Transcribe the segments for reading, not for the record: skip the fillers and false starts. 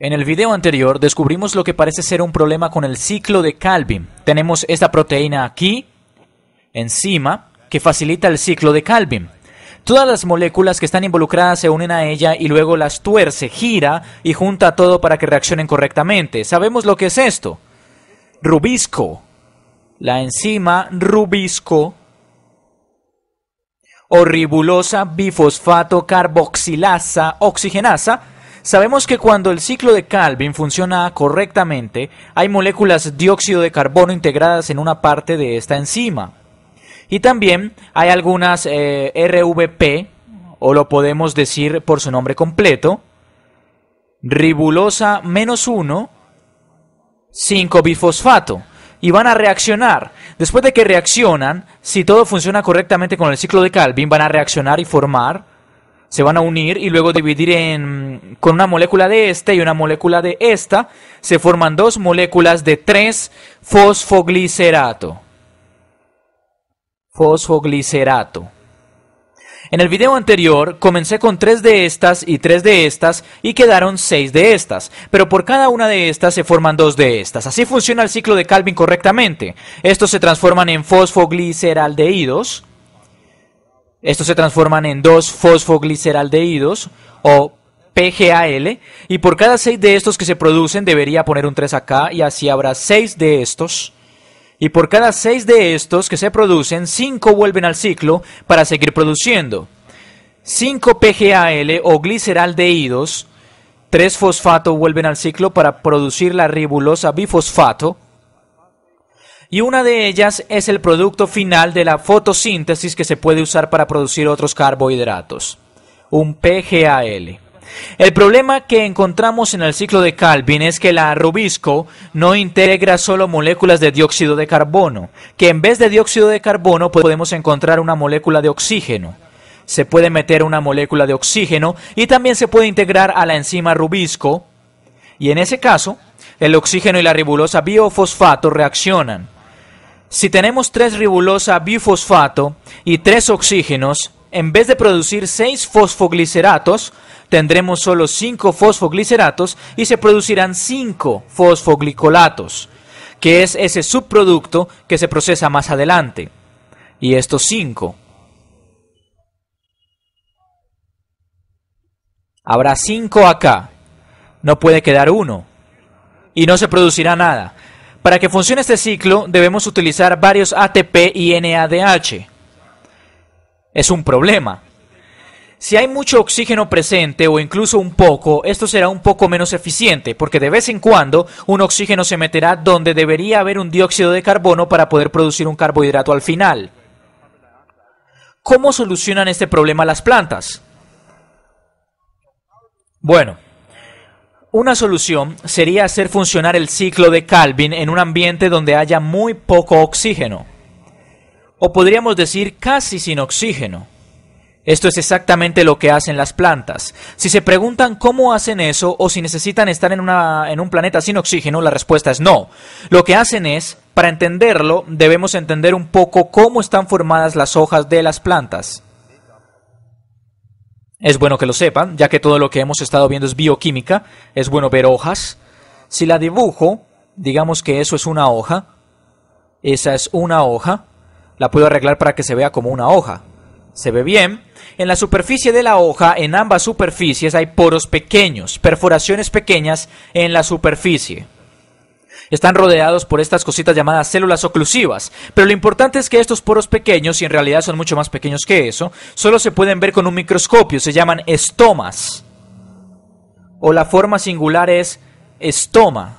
En el video anterior descubrimos lo que parece ser un problema con el ciclo de Calvin. Tenemos esta proteína aquí, encima, que facilita el ciclo de Calvin. Todas las moléculas que están involucradas se unen a ella y luego las tuerce, gira y junta todo para que reaccionen correctamente. ¿Sabemos lo que es esto? Rubisco. La enzima rubisco o ribulosa bifosfato carboxilasa oxigenasa. Sabemos que cuando el ciclo de Calvin funciona correctamente, hay moléculas de dióxido de carbono integradas en una parte de esta enzima. Y también hay algunas RVP, o lo podemos decir por su nombre completo, ribulosa -1, 5-bifosfato. Y van a reaccionar. Después de que reaccionan, si todo funciona correctamente con el ciclo de Calvin, van a reaccionar y formar. Se van a unir y luego dividir con una molécula de esta y una molécula de esta. Se forman dos moléculas de 3-fosfoglicerato. Fosfoglicerato. En el video anterior comencé con 3 de estas y 3 de estas y quedaron 6 de estas, pero por cada una de estas se forman 2 de estas. Así funciona el ciclo de Calvin correctamente. Estos se transforman en fosfogliceraldehídos. Estos se transforman en 2-fosfogliceraldehídos o PGAL, y por cada 6 de estos que se producen debería poner un 3 acá y así habrá 6 de estos. Y por cada 6 de estos que se producen, 5 vuelven al ciclo para seguir produciendo. 5 PGAL o gliceraldehídos, 3 fosfato vuelven al ciclo para producir la ribulosa bifosfato. Y una de ellas es el producto final de la fotosíntesis que se puede usar para producir otros carbohidratos, un PGAL. El problema que encontramos en el ciclo de Calvin es que la rubisco no integra solo moléculas de dióxido de carbono, que en vez de dióxido de carbono podemos encontrar una molécula de oxígeno. Se puede meter una molécula de oxígeno y también se puede integrar a la enzima rubisco, y en ese caso, el oxígeno y la ribulosa biofosfato reaccionan. Si tenemos 3 ribulosa bifosfato y 3 oxígenos, en vez de producir 6 fosfogliceratos, tendremos solo 5 fosfogliceratos y se producirán 5 fosfoglicolatos, que es ese subproducto que se procesa más adelante. Y estos 5. Habrá 5 acá. No puede quedar uno. Y no se producirá nada. Para que funcione este ciclo debemos utilizar varios ATP y NADH. Es un problema. Si hay mucho oxígeno presente o incluso un poco, esto será un poco menos eficiente, porque de vez en cuando un oxígeno se meterá donde debería haber un dióxido de carbono para poder producir un carbohidrato al final. ¿Cómo solucionan este problema las plantas? Bueno, una solución sería hacer funcionar el ciclo de Calvin en un ambiente donde haya muy poco oxígeno. O podríamos decir casi sin oxígeno. Esto es exactamente lo que hacen las plantas. Si se preguntan cómo hacen eso o si necesitan estar en un planeta sin oxígeno, la respuesta es no. Lo que hacen es, para entenderlo, debemos entender un poco cómo están formadas las hojas de las plantas. Es bueno que lo sepan, ya que todo lo que hemos estado viendo es bioquímica. Es bueno ver hojas. Si la dibujo, digamos que eso es una hoja. Esa es una hoja. La puedo arreglar para que se vea como una hoja. ¿Se ve bien? En la superficie de la hoja, en ambas superficies, hay poros pequeños, perforaciones pequeñas en la superficie. Están rodeados por estas cositas llamadas células oclusivas, pero lo importante es que estos poros pequeños, y en realidad son mucho más pequeños que eso, solo se pueden ver con un microscopio, se llaman estomas. O la forma singular es estoma.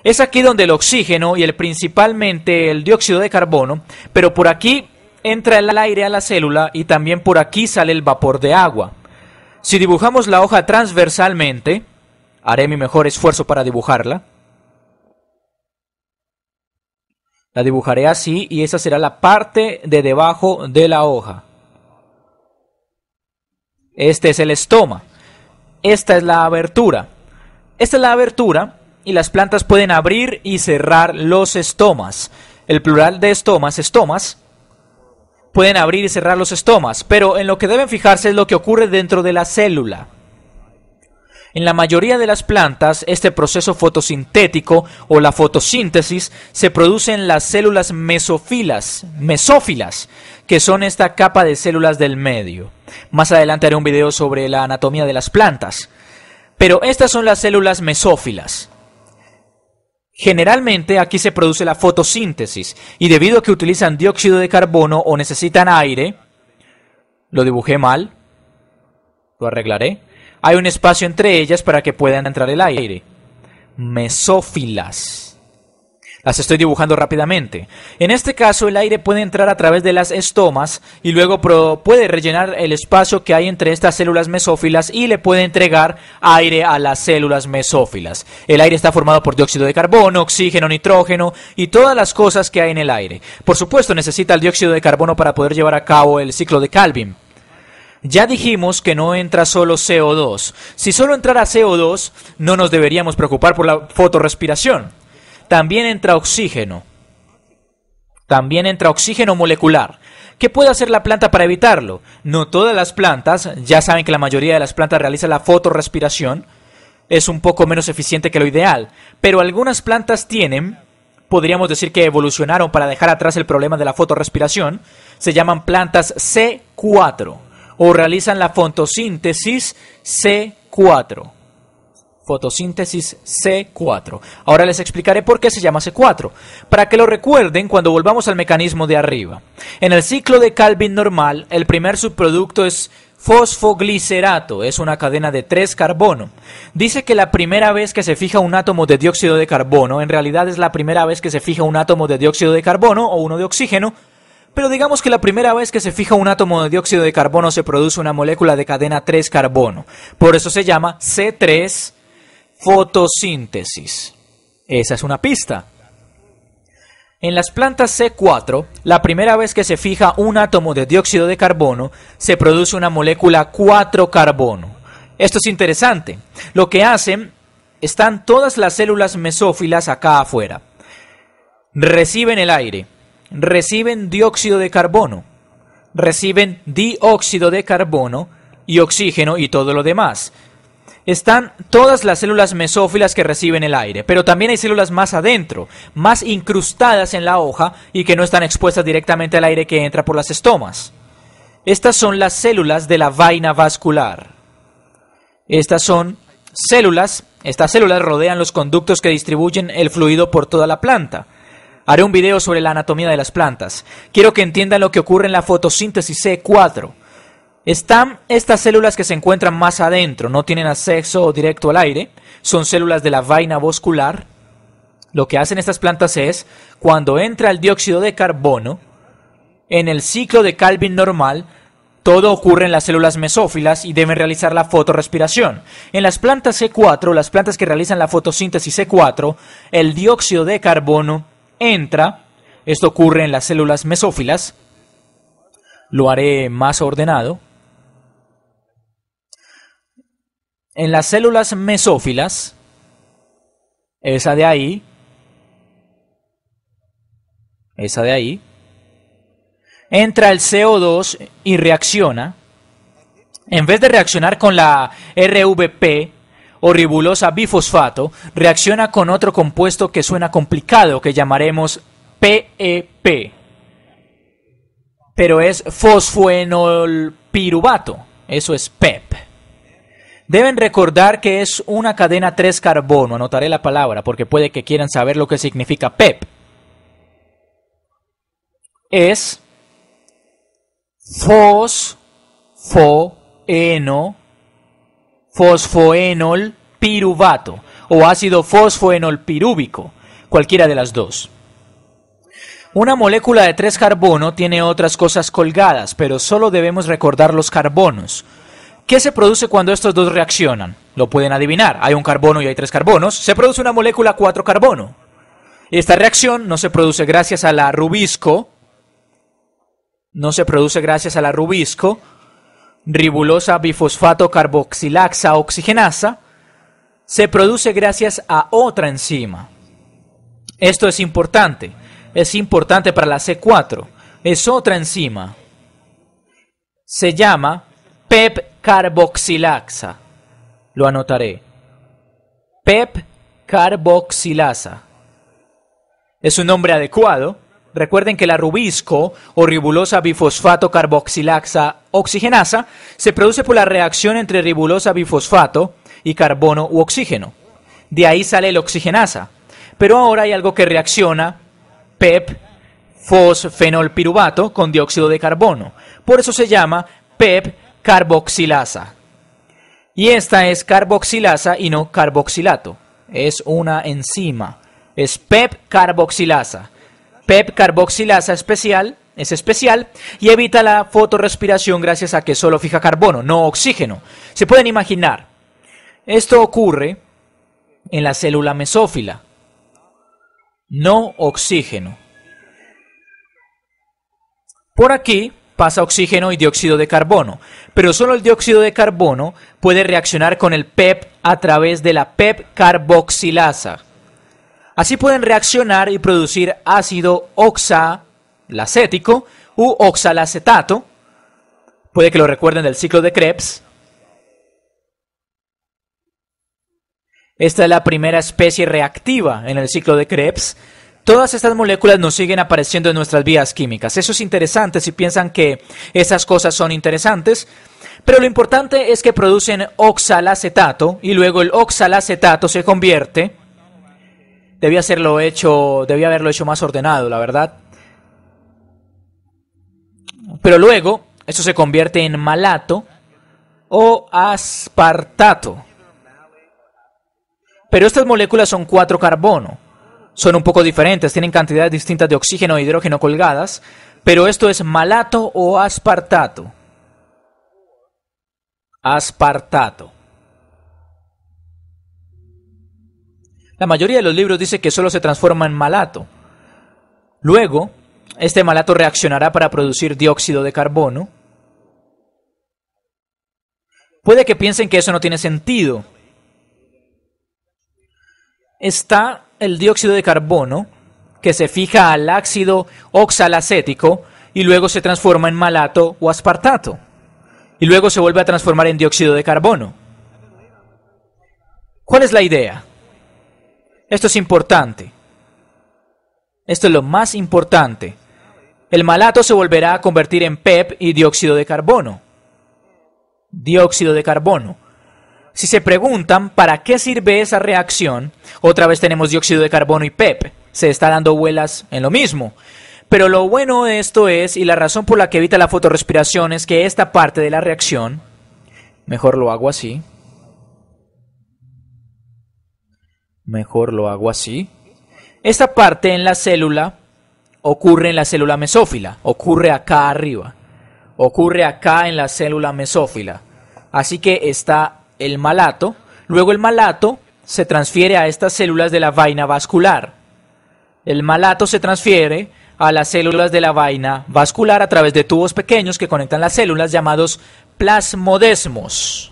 Es aquí donde el oxígeno y principalmente el dióxido de carbono, pero por aquí entra el aire a la célula y también por aquí sale el vapor de agua. Si dibujamos la hoja transversalmente, haré mi mejor esfuerzo para dibujarla. La dibujaré así y esa será la parte de debajo de la hoja. Este es el estoma. Esta es la abertura. Esta es la abertura y las plantas pueden abrir y cerrar los estomas. El plural de estomas, estomas. Pueden abrir y cerrar los estomas, pero en lo que deben fijarse es lo que ocurre dentro de la célula. En la mayoría de las plantas, este proceso fotosintético o la fotosíntesis se produce en las células mesófilas, que son esta capa de células del medio. Más adelante haré un video sobre la anatomía de las plantas. Pero estas son las células mesófilas. Generalmente aquí se produce la fotosíntesis y debido a que utilizan dióxido de carbono o necesitan aire, lo dibujé mal, lo arreglaré. Hay un espacio entre ellas para que puedan entrar el aire. Mesófilas. Las estoy dibujando rápidamente. En este caso, el aire puede entrar a través de las estomas y luego puede rellenar el espacio que hay entre estas células mesófilas y le puede entregar aire a las células mesófilas. El aire está formado por dióxido de carbono, oxígeno, nitrógeno y todas las cosas que hay en el aire. Por supuesto, necesita el dióxido de carbono para poder llevar a cabo el ciclo de Calvin. Ya dijimos que no entra solo CO2. Si solo entrara CO2, no nos deberíamos preocupar por la fotorrespiración. También entra oxígeno. También entra oxígeno molecular. ¿Qué puede hacer la planta para evitarlo? No todas las plantas, ya saben que la mayoría de las plantas realiza la fotorrespiración. Es un poco menos eficiente que lo ideal, pero algunas plantas podríamos decir que evolucionaron para dejar atrás el problema de la fotorrespiración. Se llaman plantas C4. O realizan la fotosíntesis C4. Fotosíntesis C4. Ahora les explicaré por qué se llama C4. Para que lo recuerden cuando volvamos al mecanismo de arriba. En el ciclo de Calvin normal, el primer subproducto es fosfoglicerato. Es una cadena de 3 carbono. Dice que la primera vez que se fija un átomo de dióxido de carbono, en realidad es la primera vez que se fija un átomo de dióxido de carbono o uno de oxígeno. Pero digamos que la primera vez que se fija un átomo de dióxido de carbono se produce una molécula de cadena 3 carbono. Por eso se llama C3 fotosíntesis. Esa es una pista. En las plantas C4, la primera vez que se fija un átomo de dióxido de carbono, se produce una molécula 4 carbono. Esto es interesante. Lo que hacen, están todas las células mesófilas acá afuera. Reciben el aire. Reciben dióxido de carbono, reciben dióxido de carbono y oxígeno y todo lo demás. Están todas las células mesófilas que reciben el aire, pero también hay células más adentro, más incrustadas en la hoja y que no están expuestas directamente al aire que entra por las estomas. Estas son las células de la vaina vascular. Estas células rodean los conductos que distribuyen el fluido por toda la planta. Haré un video sobre la anatomía de las plantas. Quiero que entiendan lo que ocurre en la fotosíntesis C4. Están estas células que se encuentran más adentro, no tienen acceso directo al aire, son células de la vaina vascular. Lo que hacen estas plantas es, cuando entra el dióxido de carbono, en el ciclo de Calvin normal, todo ocurre en las células mesófilas y deben realizar la fotorrespiración. En las plantas C4, las plantas que realizan la fotosíntesis C4, el dióxido de carbono entra, esto ocurre en las células mesófilas, lo haré más ordenado. En las células mesófilas, esa de ahí, entra el CO2 y reacciona. En vez de reaccionar con la RVP, o ribulosa bifosfato, reacciona con otro compuesto que suena complicado, que llamaremos PEP. Pero es fosfoenolpiruvato, eso es PEP. Deben recordar que es una cadena 3 carbono, anotaré la palabra porque puede que quieran saber lo que significa PEP. Es fosfoenolpiruvato o ácido fosfoenolpirúvico, cualquiera de las dos. Una molécula de 3 carbono tiene otras cosas colgadas, pero solo debemos recordar los carbonos. ¿Qué se produce cuando estos dos reaccionan? Lo pueden adivinar, hay un carbono y hay 3 carbonos, se produce una molécula 4 carbono. Esta reacción no se produce gracias a la rubisco, ribulosa bifosfato carboxilasa oxigenasa, se produce gracias a otra enzima. Esto es importante para la C4, es otra enzima. Se llama PEP carboxilasa, lo anotaré, PEP carboxilasa. Es un nombre adecuado. Recuerden que la rubisco o ribulosa bifosfato carboxilasa oxigenasa se produce por la reacción entre ribulosa bifosfato y carbono u oxígeno. De ahí sale el oxigenasa. Pero ahora hay algo que reacciona PEP fosfenolpiruvato con dióxido de carbono. Por eso se llama PEP carboxilasa. Y esta es carboxilasa y no carboxilato. Es una enzima. Es PEP carboxilasa. PEP carboxilasa es especial y evita la fotorrespiración gracias a que solo fija carbono, no oxígeno. Se pueden imaginar. Esto ocurre en la célula mesófila. No oxígeno. Por aquí pasa oxígeno y dióxido de carbono, pero solo el dióxido de carbono puede reaccionar con el PEP a través de la PEP carboxilasa. Así pueden reaccionar y producir ácido oxalacético u oxalacetato. Puede que lo recuerden del ciclo de Krebs. Esta es la primera especie reactiva en el ciclo de Krebs. Todas estas moléculas nos siguen apareciendo en nuestras vías químicas. Eso es interesante si piensan que esas cosas son interesantes. Pero lo importante es que producen oxalacetato y luego el oxalacetato se convierte... Debía haberlo hecho más ordenado, la verdad. Pero luego, esto se convierte en malato o aspartato. Pero estas moléculas son 4 carbono. Son un poco diferentes, tienen cantidades distintas de oxígeno e hidrógeno colgadas. Pero esto es malato o aspartato. Aspartato. La mayoría de los libros dice que solo se transforma en malato. Luego, este malato reaccionará para producir dióxido de carbono. Puede que piensen que eso no tiene sentido. Está el dióxido de carbono que se fija al ácido oxalacético y luego se transforma en malato o aspartato. Y luego se vuelve a transformar en dióxido de carbono. ¿Cuál es la idea? Esto es importante. Esto es lo más importante. El malato se volverá a convertir en PEP y dióxido de carbono. Dióxido de carbono. Si se preguntan para qué sirve esa reacción, otra vez tenemos dióxido de carbono y PEP. Se está dando vuelas en lo mismo. Pero lo bueno de esto es, y la razón por la que evita la fotorrespiración, es que esta parte de la reacción, mejor lo hago así. Esta parte en la célula ocurre en la célula mesófila, ocurre acá arriba, ocurre acá en la célula mesófila. Así que está el malato, luego el malato se transfiere a estas células de la vaina vascular. El malato se transfiere a las células de la vaina vascular a través de tubos pequeños que conectan las células llamados plasmodesmos.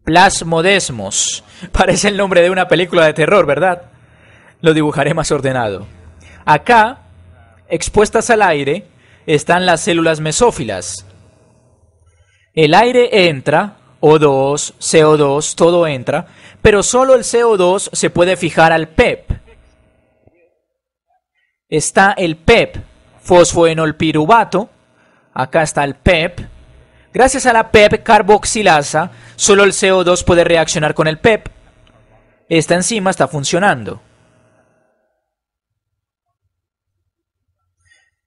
Plasmodesmos. Parece el nombre de una película de terror, ¿verdad? Lo dibujaré más ordenado. Acá, expuestas al aire, están las células mesófilas. El aire entra, O2, CO2, todo entra, pero solo el CO2 se puede fijar al PEP. Está el PEP, fosfoenolpiruvato. Acá está el PEP. Gracias a la PEP carboxilasa, solo el CO2 puede reaccionar con el PEP. Esta enzima está funcionando.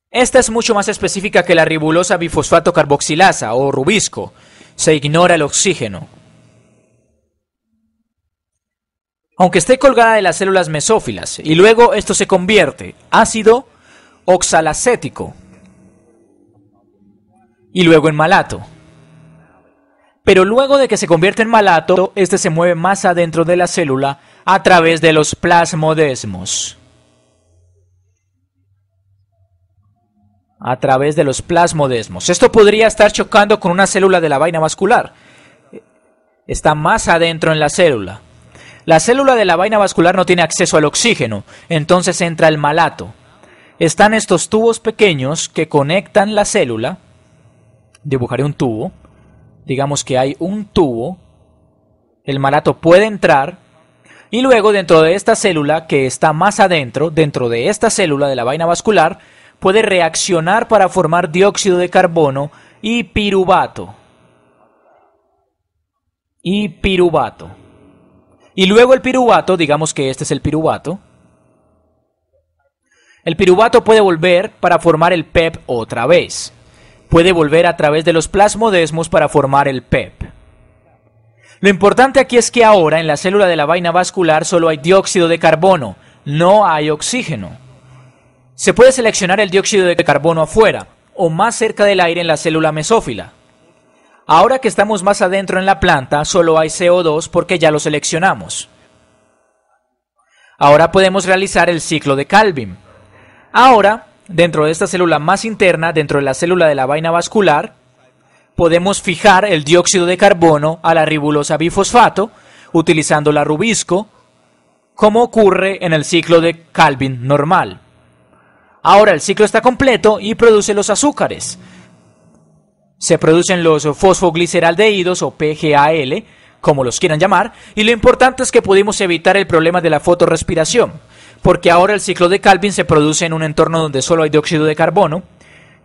Esta es mucho más específica que la ribulosa bifosfato carboxilasa o rubisco. Se ignora el oxígeno. Aunque esté colgada de las células mesófilas, y luego esto se convierte ácido oxalacético y luego en malato. Pero luego de que se convierte en malato, este se mueve más adentro de la célula a través de los plasmodesmos. A través de los plasmodesmos. Esto podría estar chocando con una célula de la vaina vascular. Está más adentro en la célula. La célula de la vaina vascular no tiene acceso al oxígeno, entonces entra el malato. Están estos tubos pequeños que conectan la célula. Dibujaré un tubo. Digamos que hay un tubo. El malato puede entrar y luego dentro de esta célula que está más adentro, dentro de esta célula de la vaina vascular, puede reaccionar para formar dióxido de carbono y piruvato. Y luego el piruvato, digamos que este es el piruvato. El piruvato puede volver para formar el PEP otra vez. Puede volver a través de los plasmodesmos para formar el PEP. Lo importante aquí es que ahora en la célula de la vaina vascular solo hay dióxido de carbono, no hay oxígeno. Se puede seleccionar el dióxido de carbono afuera o más cerca del aire en la célula mesófila. Ahora que estamos más adentro en la planta, solo hay CO2 porque ya lo seleccionamos. Ahora podemos realizar el ciclo de Calvin. Ahora, dentro de esta célula más interna, dentro de la célula de la vaina vascular, podemos fijar el dióxido de carbono a la ribulosa bifosfato utilizando la rubisco, como ocurre en el ciclo de Calvin normal. Ahora el ciclo está completo y produce los azúcares. Se producen los fosfogliceraldehídos o PGAL, como los quieran llamar, y lo importante es que pudimos evitar el problema de la fotorrespiración, porque ahora el ciclo de Calvin se produce en un entorno donde solo hay dióxido de carbono,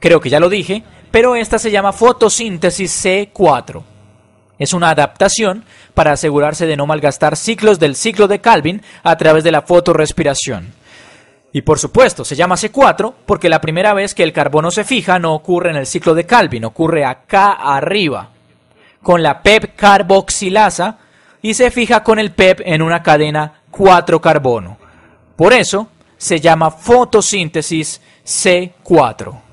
creo que ya lo dije, pero esta se llama fotosíntesis C4. Es una adaptación para asegurarse de no malgastar ciclos del ciclo de Calvin a través de la fotorrespiración. Y por supuesto, se llama C4 porque la primera vez que el carbono se fija no ocurre en el ciclo de Calvin, ocurre acá arriba, con la PEP carboxilasa, y se fija con el PEP en una cadena 4 carbono. Por eso se llama fotosíntesis C4.